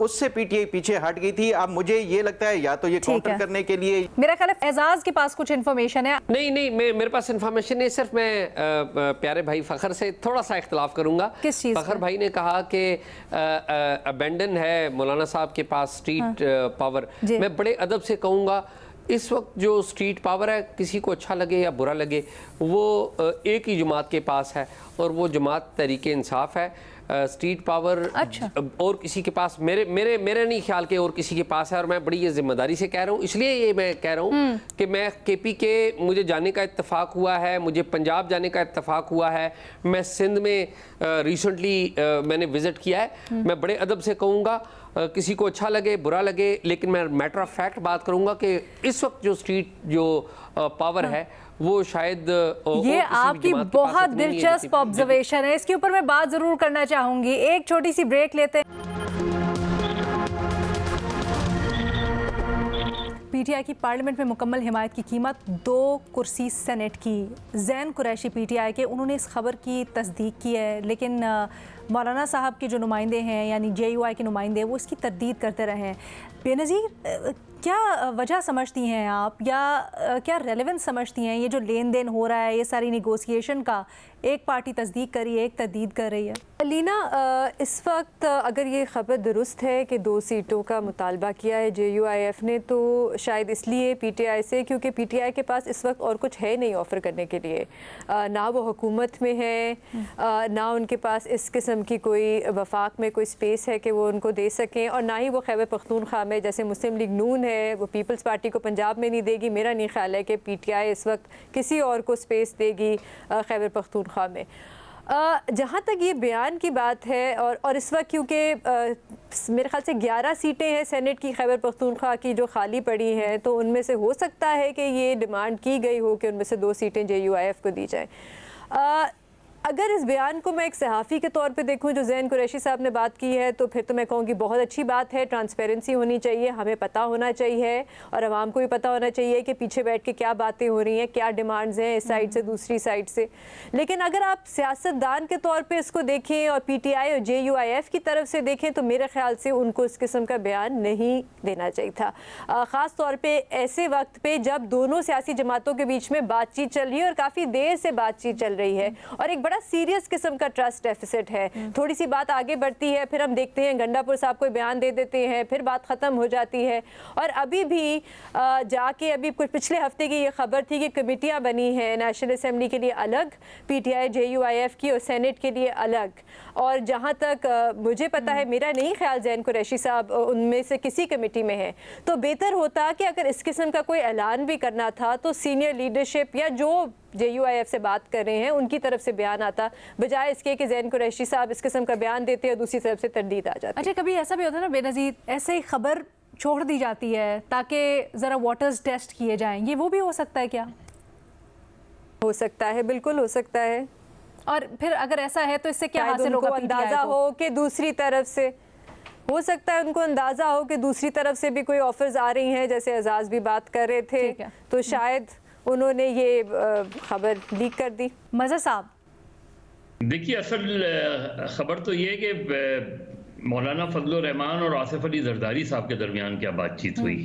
उससे PTI पीछे हट गई थी। अब मुझे ये लगता है या तो ये काउंटर करने के लिए, मेरा ख्याल है एजाज के पास कुछ इन्फॉर्मेशन है। नहीं, मेरे पास इन्फॉर्मेशन नहीं, सिर्फ मैं प्यारे भाई फखर से थोड़ा सा इख्तिलाफ करूंगा। किस चीज़? फखर भाई ने कहा कि अबेंडन है मौलाना साहब के पास स्ट्रीट पावर। मैं बड़े अदब से कहूँगा इस वक्त जो स्ट्रीट पावर है, किसी को अच्छा लगे या बुरा लगे, वो एक ही जमात के पास है और वो जमात तहरीक इंसाफ है। स्ट्रीट पावर अच्छा। और किसी के पास मेरे नहीं ख्याल के और किसी के पास है, और मैं बड़ी ये जिम्मेदारी से कह रहा हूँ। इसलिए ये मैं कह रहा हूँ कि मैं KP के मुझे जाने का इत्तेफाक हुआ है, मुझे पंजाब जाने का इत्तेफाक हुआ है, मैं सिंध में रिसेंटली मैंने विजिट किया है। मैं बड़े अदब से कहूँगा, किसी को अच्छा लगे बुरा लगे, लेकिन मैं मैटर ऑफ फैक्ट बात करूँगा कि इस वक्त जो स्ट्रीट जो पावर है वो शायद ये आपकी बहुत दिलचस्प ऑब्जर्वेशन है, इसके ऊपर मैं बात जरूर करना चाहूंगी। एक छोटी सी ब्रेक लेते हैं। PTI की पार्लियामेंट में मुकम्मल हिमायत की कीमत 2 कुर्सी सेनेट की। जैन कुरैशी PTI के, उन्होंने इस खबर की तस्दीक की है, लेकिन मौलाना साहब के जो नुमाइंदे हैं यानी JUI के नुमाइंदे, वो इसकी तरदीद करते रहे हैं। बेनज़ीर, क्या वजह समझती हैं आप, या क्या रेलेवेंस समझती हैं ये जो लेन देन हो रहा है, ये सारी निगोशिएशन का, एक पार्टी तस्दीक कर रही है, एक तरदीद कर रही है? अलीना, इस वक्त अगर ये ख़बर दुरुस्त है कि 2 सीटों का मुतालबा किया है JUIF ने, तो शायद इसलिए PTI से क्योंकि PTI के पास इस वक्त और कुछ है नहीं ऑफ़र करने के लिए। ना वो हुकूमत में है, ना उनके पास इस किस्म की कोई वफाक में कोई स्पेस है कि वो उनको दे सकें, और ना ही वो खैबर पख्तूनख्वा में, जैसे मुस्लिम लीग नून है, वो पीपल्स पार्टी को पंजाब में नहीं देगी। मेरा नहीं ख्याल है कि PTI इस वक्त किसी और को स्पेस देगी खैबर पख्तूनख्वा में। जहाँ तक ये बयान की बात है, और इस वक्त क्योंकि मेरे ख्याल से 11 सीटें हैं सेनेट की खैबर पख्तूनख्वा की जो खाली पड़ी हैं, तो उनमें से हो सकता है कि ये डिमांड की गई हो कि उनमें से 2 सीटें JUIF को दी जाए। अगर इस बयान को मैं एक सहाफ़ी के तौर पे देखूं जो जैन कुरैशी साहब ने बात की है, तो फिर तो मैं कहूँगी बहुत अच्छी बात है। ट्रांसपेरेंसी होनी चाहिए, हमें पता होना चाहिए और आवाम को भी पता होना चाहिए कि पीछे बैठ के क्या बातें हो रही हैं, क्या डिमांड्स हैं इस साइड से दूसरी साइड से। लेकिन अगर आप सियासतदान के तौर पर इसको देखें और PTI और JUIF की तरफ से देखें, तो मेरे ख्याल से उनको इस किस्म का बयान नहीं देना चाहिए था, ख़ास तौर पर ऐसे वक्त पर जब दोनों सियासी जमातों के बीच में बातचीत चल रही है और काफ़ी देर से बातचीत चल रही है, और एक बड़ा सीरियस किस्म का ट्रस्ट डेफिसिट है। थोड़ी सी बात आगे बढ़ती है, फिर हम देखते हैं गंडापुर साहब कोई बयान दे देते हैं, फिर बात ख़त्म हो जाती है। और अभी भी जाके अभी कुछ पिछले हफ्ते की ये खबर थी कि कमेटियाँ बनी हैं नेशनल असेंबली के लिए अलग, PTI JUIF की, और सेनेट के लिए अलग। और जहाँ तक मुझे पता है, मेरा नहीं ख्याल जैन कुरैशी साहब उनमें से किसी कमेटी में है, तो बेहतर होता कि अगर इस किस्म का कोई ऐलान भी करना था तो सीनियर लीडरशिप या जो JUIF से बात कर रहे हैं उनकी तरफ से बयान आता, बजाय इसके कि जैन कुरैशी साहब इस किस्म का बयान देते और दूसरी तरफ से तरदीद आ जाती। अच्छा, कभी ऐसा भी होता है ना बेनज़ीर, ऐसे ही खबर छोड़ दी जाती है ताकि ज़रा वाटर्स टेस्ट किए जाएं, ये वो भी हो सकता है क्या? हो सकता है, बिल्कुल हो सकता है। और फिर अगर ऐसा है तो इससे क्या हासिल होगा? अंदाज़ा हो कि दूसरी तरफ से, हो सकता है उनको अंदाज़ा हो कि दूसरी तरफ से भी कोई ऑफर्स आ रही हैं, जैसे एजाज भी बात कर रहे थे, तो शायद उन्होंने ये खबर लीक कर दी। मज़हर साहब, देखिए, असल खबर तो ये है कि मौलाना फजलुर रहमान और आसिफ अली जरदारी साहब के दरमियान क्या बातचीत हुई,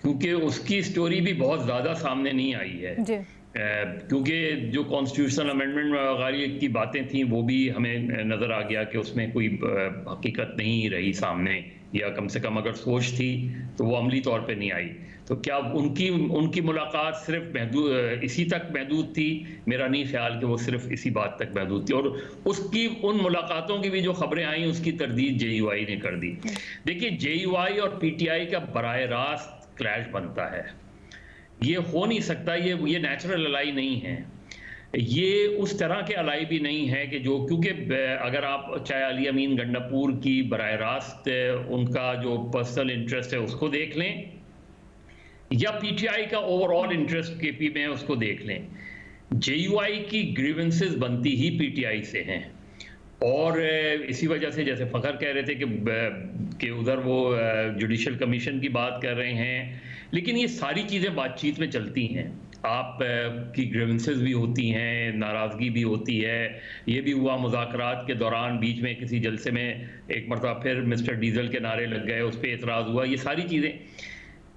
क्योंकि उसकी स्टोरी भी बहुत ज़्यादा सामने नहीं आई है जी। क्योंकि जो कॉन्स्टिट्यूशनल अमेंडमेंट वगैरह की बातें थी वो भी हमें नज़र आ गया कि उसमें कोई हकीकत नहीं रही सामने, या कम से कम अगर सोच थी तो वो अमली तौर पे नहीं आई। तो क्या उनकी मुलाकात सिर्फ इसी तक महदूद थी? मेरा नहीं ख्याल कि वो सिर्फ इसी बात तक महदूद थी, और उसकी उन मुलाकातों की भी जो खबरें आई उसकी तरदीद JUI ने कर दी। देखिए, JUI और PTI का बराह रास्त क्लैश बनता है, ये हो नहीं सकता, ये नेचुरल अलाई नहीं है, ये उस तरह के अलाई भी नहीं है कि जो, क्योंकि अगर आप चाहे अली अमीन गंडापुर की बराह रास्त उनका जो पर्सनल इंटरेस्ट है उसको देख लें, या PTI का ओवरऑल इंटरेस्ट KP में है उसको देख लें, JUI की ग्रीवेंसेस बनती ही PTI से हैं। और इसी वजह से जैसे फ़खर कह रहे थे कि उधर वो जुडिशल कमीशन की बात कर रहे हैं, लेकिन ये सारी चीज़ें बातचीत में चलती हैं। आप की ग्रीवेंसेस भी होती हैं, नाराज़गी भी होती है। ये भी हुआ मुज़ाकरात के दौरान, बीच में किसी जलसे में एक मरतबा फिर मिस्टर डीजल के नारे लग गए, उस पर एतराज़ हुआ, ये सारी चीज़ें।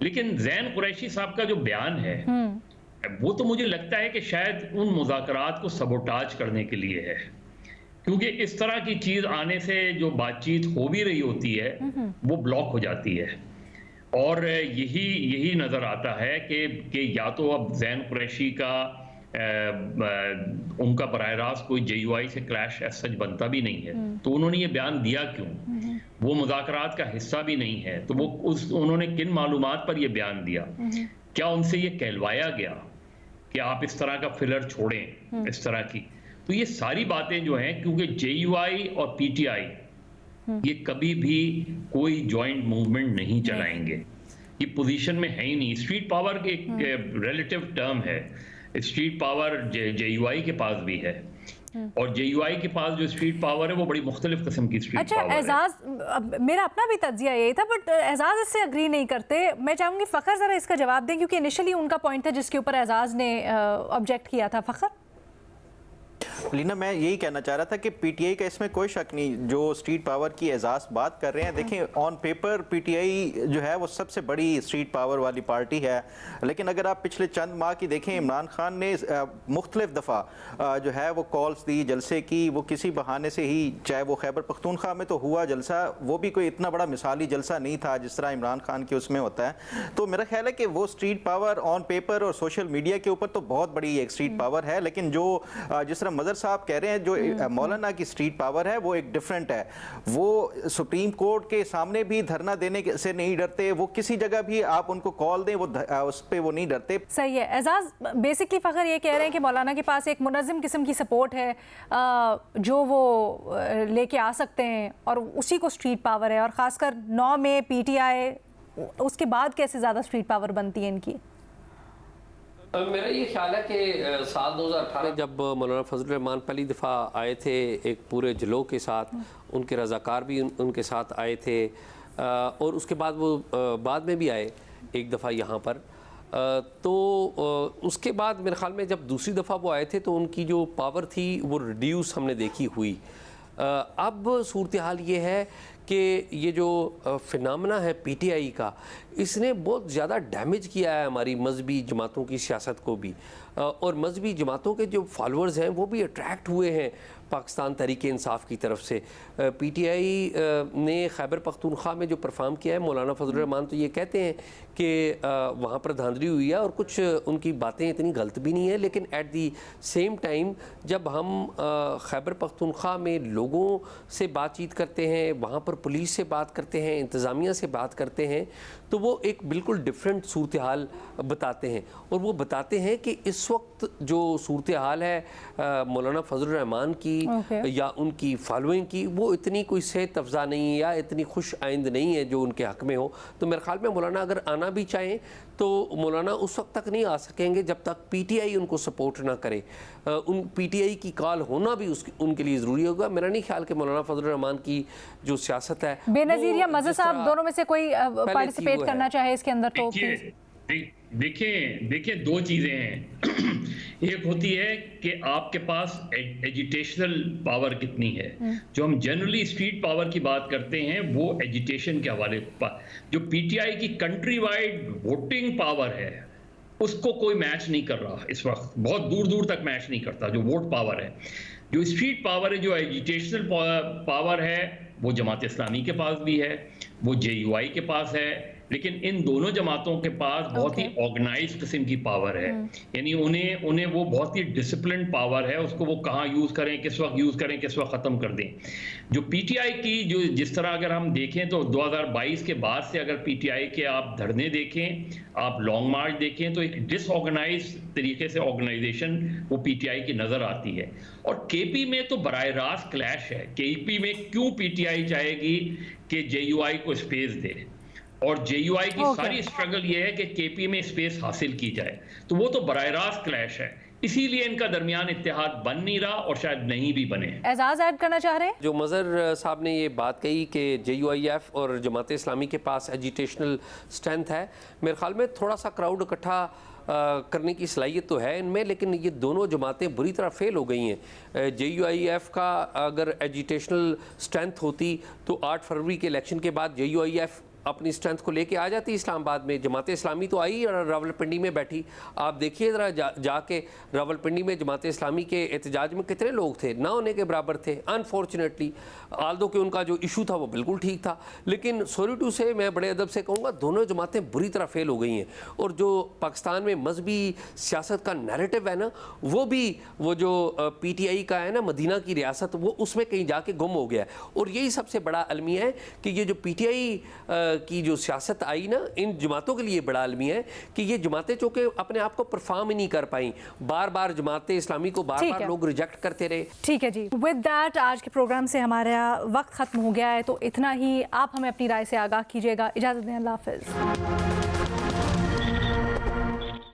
लेकिन जैन कुरैशी साहब का जो बयान है वो तो मुझे लगता है कि शायद उन मुज़ाकरात को सबोटाज करने के लिए है, क्योंकि इस तरह की चीज़ आने से जो बातचीत हो भी रही होती है वो ब्लॉक हो जाती है। और यही नज़र आता है कि या तो अब जैन कुरैशी का उनका बराह रास्त कोई JUI से क्लैश सच बनता भी नहीं है, तो उन्होंने ये बयान दिया क्यों? वो मुज़ाकरात का हिस्सा भी नहीं है, तो वो उन्होंने किन मालूमात पर ये बयान दिया? क्या उनसे ये कहलवाया गया कि आप इस तरह का फिलर छोड़ें, इस तरह की? तो ये सारी बातें जो हैं, क्योंकि JUI और PTI ये कभी भी कोई जॉइंट मूवमेंट नहीं चलाएंगे, ये पोजीशन में है ही नहीं। स्ट्रीट पावर एक रिलेटिव टर्म है, स्ट्रीट पावर JUI के पास भी है, और JUI के पास जो स्ट्रीट पावर है वो बड़ी मुख्तलिफ किस्म की स्ट्रीट पावर है। एजाज, मेरा अपना भी तज्जिया यही था, बट एजाज इससे अग्री नहीं करते। मैं चाहूंगी फ़खर ज़रा इसका जवाब दें, क्योंकि इनिशियली उनका पॉइंट था जिसके ऊपर एजाज ने ऑब्जेक्ट किया था। फ़खर? लीना, मैं यही कहना चाह रहा था कि PTI का इसमें कोई शक नहीं, जो स्ट्रीट पावर की एजाज बात कर रहे हैं, देखें ऑन पेपर PTI जो है वो सबसे बड़ी स्ट्रीट पावर वाली पार्टी है, लेकिन अगर आप पिछले चंद माह की देखें, इमरान खान ने मुख्तलिफ दफ़ा जो है वो कॉल्स दी, जलसे की, वो किसी बहाने से ही, चाहे वो खैबर पख्तूनख्वा में तो हुआ जलसा, वो भी कोई इतना बड़ा मिसाली जलसा नहीं था जिस तरह इमरान खान के उसमें होता है। तो मेरा ख्याल है कि वो स्ट्रीट पावर ऑन पेपर और सोशल मीडिया के ऊपर तो बहुत बड़ी एक स्ट्रीट पावर है, लेकिन जो जिस तरह मदर साहब कह रहे हैं, जो मौलाना की स्ट्रीट पावर है वो एक डिफरेंट है। वो सुप्रीम कोर्ट के सामने भी धरना देने से नहीं डरते, वो किसी जगह भी आप उनको कॉल दें वो उस पर वो नहीं डरते। सही है एजाज, बेसिकली फ़खर ये कह रहे हैं कि मौलाना के पास एक मुनज़्ज़म किस्म की सपोर्ट है जो वो लेके आ सकते हैं, और उसी को स्ट्रीट पावर है, और ख़ासकर 9 में PTI, उसके बाद कैसे ज़्यादा स्ट्रीट पावर बनती है इनकी? मेरा ये ख्याल है कि साल 2018 जब मौलाना फजल रहमान पहली दफ़ा आए थे एक पूरे जलो के साथ, उनके रज़ाकार भी उनके साथ आए थे, और उसके बाद वो बाद में भी आए एक दफ़ा यहाँ पर, तो उसके बाद मेरे ख्याल में जब दूसरी दफ़ा वो आए थे तो उनकी जो पावर थी वो रिड्यूस हमने देखी हुई। अब सूरत हाल ये है कि ये जो फिनामिना है PTI का, इसने बहुत ज़्यादा डैमेज किया है हमारी मजहबी जमातों की सियासत को भी, और मजहबी जमातों के जो फॉलोअर्स हैं वो भी अट्रैक्ट हुए हैं पाकिस्तान तहरीक इंसाफ की तरफ से। PTI ने खैबर पख्तूनख्वा में जो परफॉर्म किया है, मौलाना फजल रहमान तो ये कहते हैं कि वहाँ पर धांधली हुई है और कुछ उनकी बातें इतनी गलत भी नहीं है, लेकिन एट दी सेम टाइम जब हम खैबर पख्तूनख्वा में लोगों से बातचीत करते हैं, वहाँ पर पुलिस से बात करते हैं, इंतज़ामिया से बात करते हैं, तो वो एक बिल्कुल डिफरेंट सूरत हाल बताते हैं, और वो बताते हैं कि इस वक्त जो सूरत हाल है मौलाना फजल रहमान की या उनकी फॉलोइंग की, वो इतनी कोई सेहत अफजा नहीं है या इतनी खुश आइंद नहीं है जो उनके हक़ में हो। तो मेरे ख्याल में मौलाना अगर आना भी चाहें तो मौलाना उस वक्त तक नहीं आ सकेंगे जब तक PTI उनको सपोर्ट ना करे। उन PTI की कॉल होना भी उनके लिए ज़रूरी होगा। मेरा नहीं ख्याल कि मौलाना फजल रहमान की जो सियासत है, बेनज़ीर या मज़हर साहब दोनों में से कोई पार्टिसिपेट करना चाहे इसके अंदर तो देखिए दो चीज़ें हैं। एक होती है कि आपके पास एजिटेशनल पावर कितनी है। जो हम जनरली स्ट्रीट पावर की बात करते हैं वो एजिटेशन के हवाले पर, जो PTI की कंट्री वाइड वोटिंग पावर है उसको कोई मैच नहीं कर रहा इस वक्त, बहुत दूर दूर तक मैच नहीं करता जो वोट पावर है। जो स्ट्रीट पावर है, जो एजिटेशनल पावर है, वो जमात इस्लामी के पास भी है, वो JUI के पास है, लेकिन इन दोनों जमातों के पास बहुत ही ऑर्गेनाइज किस्म की पावर है। यानी उन्हें वो बहुत ही डिसिप्लिन पावर है, उसको वो कहाँ यूज़ करें, किस वक्त यूज़ करें, किस वक्त ख़त्म कर दें। जो PTI की जो जिस तरह अगर हम देखें तो 2022 के बाद से अगर PTI के आप धरने देखें, आप लॉन्ग मार्च देखें, तो एक डिसऑर्गेनाइज तरीके से ऑर्गेनाइजेशन वो PTI की नज़र आती है। और KP में तो बराह रास्त क्लैश है। KP में क्यों PTI चाहेगी कि JUI को स्पेस दे, और JUI की सारी स्ट्रगल ये है कि KP में स्पेस हासिल की जाए, तो वो तो बराह रास्त क्लैश है। इसीलिए इनका दरमियान इत्तेहाद बन नहीं रहा और शायद नहीं भी बने। एजाज ऐड करना चाह रहे हैं? जो मज़हर साहब ने ये बात कही कि JUIF और जमात इस्लामी के पास एजिटेशनल स्ट्रेंथ है, मेरे ख्याल में थोड़ा सा क्राउड इकट्ठा करने की सलाहियत तो है इनमें, लेकिन ये दोनों जमातें बुरी तरह फेल हो गई हैं। JUIF का अगर एजिटेशनल स्ट्रेंथ होती तो 8 फरवरी के इलेक्शन के बाद JUIF अपनी स्ट्रेंथ को लेके आ जाती इस्लामाबाद में। जमात इस्लामी तो आई और रावलपिंडी में बैठी। आप देखिए ज़रा जाके रावलपिंडी में जमात इस्लामी के एहतजाज में कितने लोग थे, ना होने के बराबर थे अनफॉर्चुनेटली। आल्दो कि उनका जो इशू था वो बिल्कुल ठीक था, लेकिन सॉरी टू से मैं बड़े अदब से कहूँगा दोनों जमातें बुरी तरह फेल हो गई हैं। और जो पाकिस्तान में मजहबी सियासत का नैरेटिव है ना, वो भी वो जो PTI का है ना, मदीना की रियासत, वो उसमें कहीं जाके गुम हो गया है। और यही सबसे बड़ा अलमिया है कि ये जो PTI की जो सियासत आई ना, इन जमातों के लिए बड़ा अलमिया है कि ये जमातें चूँकि अपने आप को परफॉर्म ही नहीं कर पाई, बार बार जमात इस्लामी को बार बार लोग रिजेक्ट करते रहे। ठीक है जी, विद दैट आज के प्रोग्राम से हमारा वक्त खत्म हो गया है, तो इतना ही। आप हमें अपनी राय से आगाह कीजिएगा। इजाज़त दें, अल्लाह हाफ़िज़।